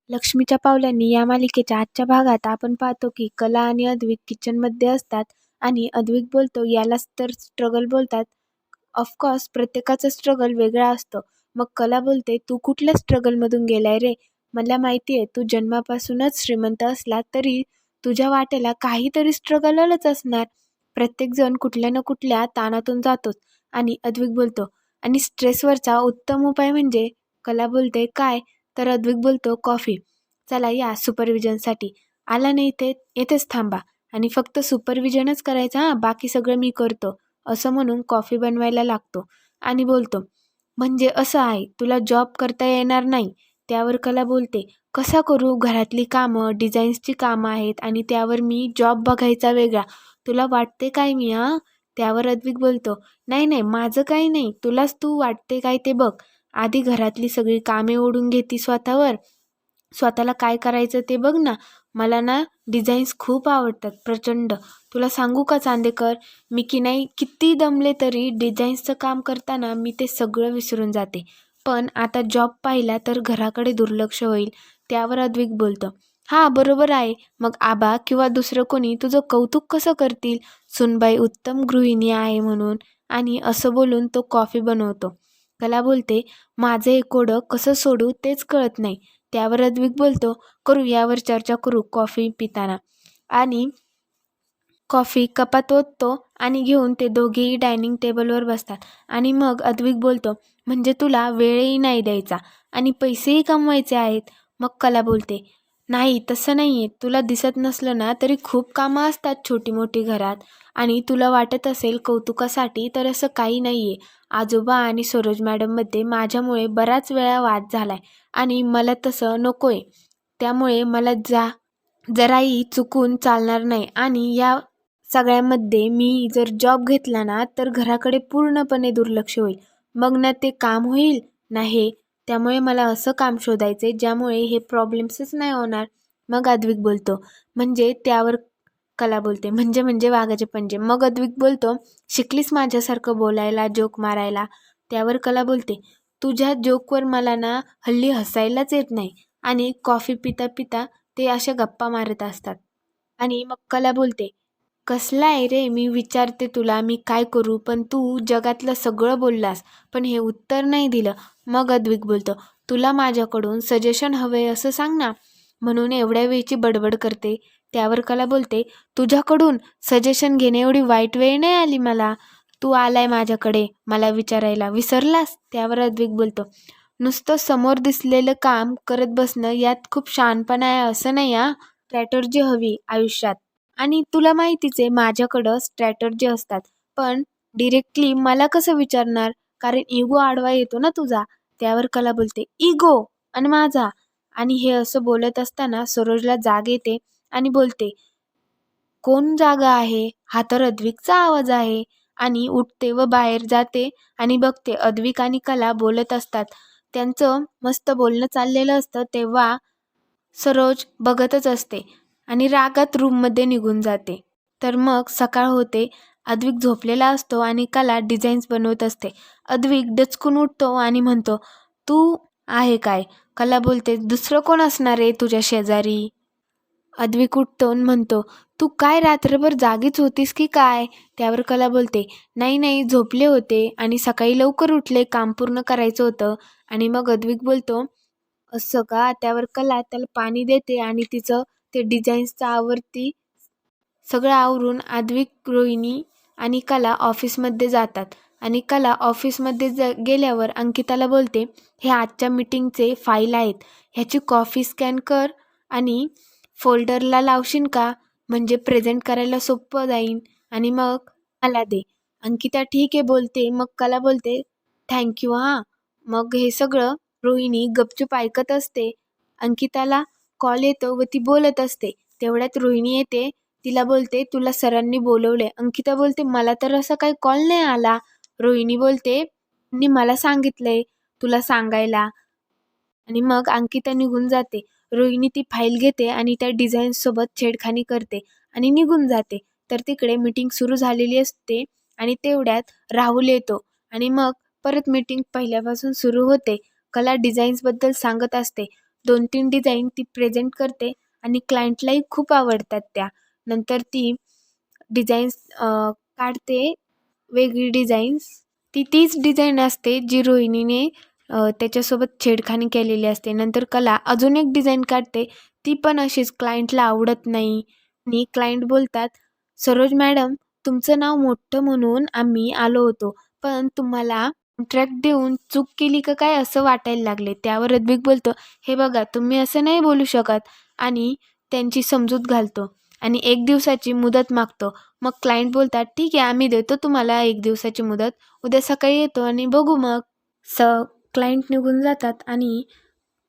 लक्ष्मीच्या पावलांनी या मालिकेच्या आजच्या भागात आपण पाहतो की कला आणि अद्विक किचनमध्ये असतात आणि अद्विक बोलतो यालाच तर स्ट्रगल बोलतात. ऑफकोर्स प्रत्येकाचा स्ट्रगल वेगळा असतो. मग कला बोलते, तू कुठल्या स्ट्रगलमधून गेलाय रे? मला माहिती आहे तू जन्मापासूनच श्रीमंत असला तरी तुझ्या वाट्याला काहीतरी स्ट्रगल आलंच असणार. प्रत्येकजण कुठल्या ना कुठल्या ताणातून जातोच. आणि अद्विक बोलतो, आणि स्ट्रेसवरचा उत्तम उपाय म्हणजे? कला बोलते, काय? तर अद्विक बोलतो, कॉफी. चला या सुपरविजनसाठी. आला नाही इथे, येथेच थांबा आणि फक्त सुपरविजनच करायचं हां, बाकी सगळं मी करतो. असं म्हणून कॉफी बनवायला लागतो आणि बोलतो, म्हणजे असं आहे, तुला जॉब करता येणार नाही. त्यावर कला बोलते, कसा करू? घरातली कामं, डिझाईन्सची कामं आहेत आणि त्यावर मी जॉब बघायचा वेगळा. तुला वाटते काय मी हां? त्यावर अद्विक बोलतो, नाही नाही, माझं काही नाही, तुलाच तू वाटते काय ते बघ. आधी घरातली सगळी कामे ओढून घेती स्वतःवर. स्वतःला काय करायचं ते बघ ना. मला ना डिझाईन्स खूप आवडतात प्रचंड. तुला सांगू का चांदेकर, मी की नाही किती दमले तरी डिझाईन्सचं काम करताना मी ते सगळं विसरून जाते. पण आता जॉब पाहिला तर घराकडे दुर्लक्ष होईल. त्यावर अद्विक बोलतो, हां बरोबर आहे. मग आबा किंवा दुसरं कोणी तुझं कौतुक कसं करतील? सुनबाई उत्तम गृहिणी आहे म्हणून. आणि असं बोलून तो कॉफी बनवतो. कला बोलते, माझं हे कोडं कसं सोडू तेच कळत नाही. त्यावर अद्विक बोलतो, करू यावर चर्चा करू कॉफी पिताना. आणि कॉफी कपात ओततो आणि घेऊन ते दोघेही डायनिंग टेबलवर बसतात. आणि मग अद्विक बोलतो, म्हणजे तुला वेळही नाही द्यायचा आणि पैसेही कमवायचे आहेत. मग कला बोलते, नाही तसं नाही आहे. तुला दिसत नसलं ना तरी खूप कामं असतात छोटी मोठी घरात. आणि तुला वाटत असेल कौतुकासाठी, तर असं काही नाही आहे. आजोबा आणि सरोज मॅडममध्ये माझ्यामुळे बराच वेळा वाद झालाय आणि मला तसं नको आहे. त्यामुळे मला जराही चुकून चालणार नाही. आणि या सगळ्यामध्ये मी जर जॉब घेतला ना तर घराकडे पूर्णपणे दुर्लक्ष होईल. मग ना ते काम होईल ना हे. त्यामुळे मला असं काम शोधायचे ज्यामुळे हे प्रॉब्लेम्सच नाही होणार. मग अद्विक बोलतो, म्हणजे? त्यावर कला बोलते, म्हणजे वाघाचे पंजे. मग अद्विक बोलतो, शिकलीस माझ्यासारखं बोलायला, जोक मारायला? त्यावर कला बोलते, तुझ्या जोकवर मला ना हल्ली हसायलाच येत नाही. आणि कॉफी पिता पिता ते अशा गप्पा मारत असतात. आणि मग कला बोलते, कसला आहे रे? मी विचारते तुला मी काय करू, पण तू जगातलं सगळं बोललास पण हे उत्तर नाही दिलं. मग अद्विक बोलतो, तुला माझ्याकडून सजेशन हवे असं सांग ना, म्हणून एवढ्या वेळची बडबड करते. त्यावर कला बोलते, तुझ्याकडून सजेशन घेणे एवढी वाईट वेळ नाही आली मला. तू आलाय माझ्याकडे मला विचारायला, विसरलास? त्यावर अद्विक बोलतो, नुसतं समोर दिसलेलं काम करत बसणं यात खूप शहाणपणा आहे असं नाही हां. स्ट्रॅटर्जी हवी आयुष्यात. आणि तुला माहितीच आहे माझ्याकडं स्ट्रॅटर्जी असतात. पण डिरेक्टली मला कसं विचारणार? कारण इगो आडवा येतो ना तुझा. त्यावर कला बोलते, इगो आणि माझा? आणि हे असं बोलत असताना सरोजला जाग येते आणि बोलते, कोण जागा आहे? हा तर अद्विकचा आवाज आहे. आणि उठते व बाहेर जाते आणि बघते अद्विक आणि कला बोलत असतात. त्यांचं मस्त बोलणं चाललेलं असतं तेव्हा सरोज बघतच असते आणि रागात रूममध्ये निघून जाते. तर मग सकाळ होते. अद्विक झोपलेला असतो आणि कला डिझाईन्स बनवत असते. अद्विक डचकून उठतो आणि म्हणतो, तू आहे काय? कला बोलते, दुसरं कोण असणार आहे तुझ्या शेजारी? अद्विक उठतो आणि म्हणतो, तू काय रात्रभर जागीच होतीस की काय? त्यावर कला बोलते, नाही नाही, झोपले होते आणि सकाळी लवकर उठले, काम पूर्ण करायचं होतं. आणि मग अद्विक बोलतो, असं का? त्यावर कला त्याला पाणी देते आणि तिचं ते डिझाईन्सचं आवरती. सगळं आवरून अद्विक, रोहिणी आणि कला ऑफिसमध्ये जातात. आणि कला ऑफिसमध्ये गेल्यावर अंकिताला बोलते, हे आजच्या मीटिंगचे फाईल आहेत, ह्याची कॉपी स्कॅन कर आणि फोल्डरला लावशील का? म्हणजे प्रेझेंट करायला सोपं जाईल. आणि मग मला दे. अंकिता ठीक आहे बोलते. मग कला बोलते, थँक्यू हां. मग हे सगळं रोहिणी गपचूप ऐकत असते. अंकिताला कॉल येतो व ती बोलत असते. तेवढ्यात रोहिणी येते. तिला बोलते, तुला सरांनी बोलवले. अंकिता बोलते, मला तर असा काही कॉल नाही आला. रोहिणी बोलते, त्यांनी मला सांगितलंय तुला सांगायला. आणि मग अंकिता निघून जाते. रोहिणी ती फाईल घेते आणि त्या डिझाईन्ससोबत छेडखानी करते आणि निघून जाते. तर तिकडे मीटिंग सुरू झालेली असते आणि तेवढ्यात राहुल येतो आणि मग परत मीटिंग पहिल्यापासून सुरू होते. कला डिझाईन्सबद्दल सांगत असते. 2-3 डिझाईन ती प्रेझेंट करते आणि क्लायंटलाही खूप आवडतात त्या. नंतर ती डिझाईन्स काढते, वेगळी डिझाईन्स. ती तीच डिझाईन असते जी रोहिणीने त्याच्यासोबत छेडखानी केलेली असते. नंतर कला अजून एक डिझाईन काढते, ती पण अशीच क्लायंटला आवडत नाही आणि क्लायंट बोलतात, "सरोज मॅडम, तुमचं नाव मोठं म्हणून आम्ही आलो होतो, पण तुम्हाला कॉन्ट्रॅक्ट देऊन चूक केली का काय असं वाटायला लागले." त्यावर ऋत्विक बोलतो, "हे बघा, तुम्ही असं नाही बोलू शकत." आणि त्यांची समजूत घालतो आणि 1 दिवसाची मुदत मागतो. मग क्लायंट बोलतात, "ठीक आहे, आम्ही देतो तुम्हाला 1 दिवसाची मुदत. उद्या सकाळी येतो आणि बघू मग." स क्लायंट निघून जातात आणि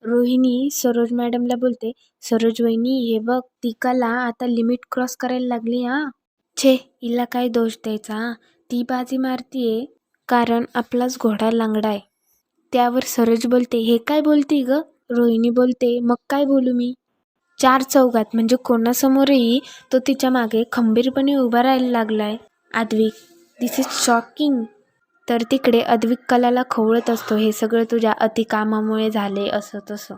रोहिणी सरोज मॅडमला बोलते, "सरोज वहिनी, हे बघ, ती कला आता लिमिट क्रॉस करायला लागली हां." "छे, हिला काय दोष द्यायचा? ती बाजी मारतीये कारण आपलाच घोडा लंगडा आहे." त्यावर सरोज बोलते, "हे काय बोलती गं?" रोहिणी बोलते, "मग काय बोलू मी?" चार चौघात म्हणजे कोणासमोरही तो तिच्या मागे खंबीरपणे उभा राहायला लागलाय. "अद्विक, दिस इज शॉकिंग." तर तिकडे अद्विक कलाला खवळत असतो, "हे सगळं तुझ्या अतिकामामुळे झाले," असं तसं.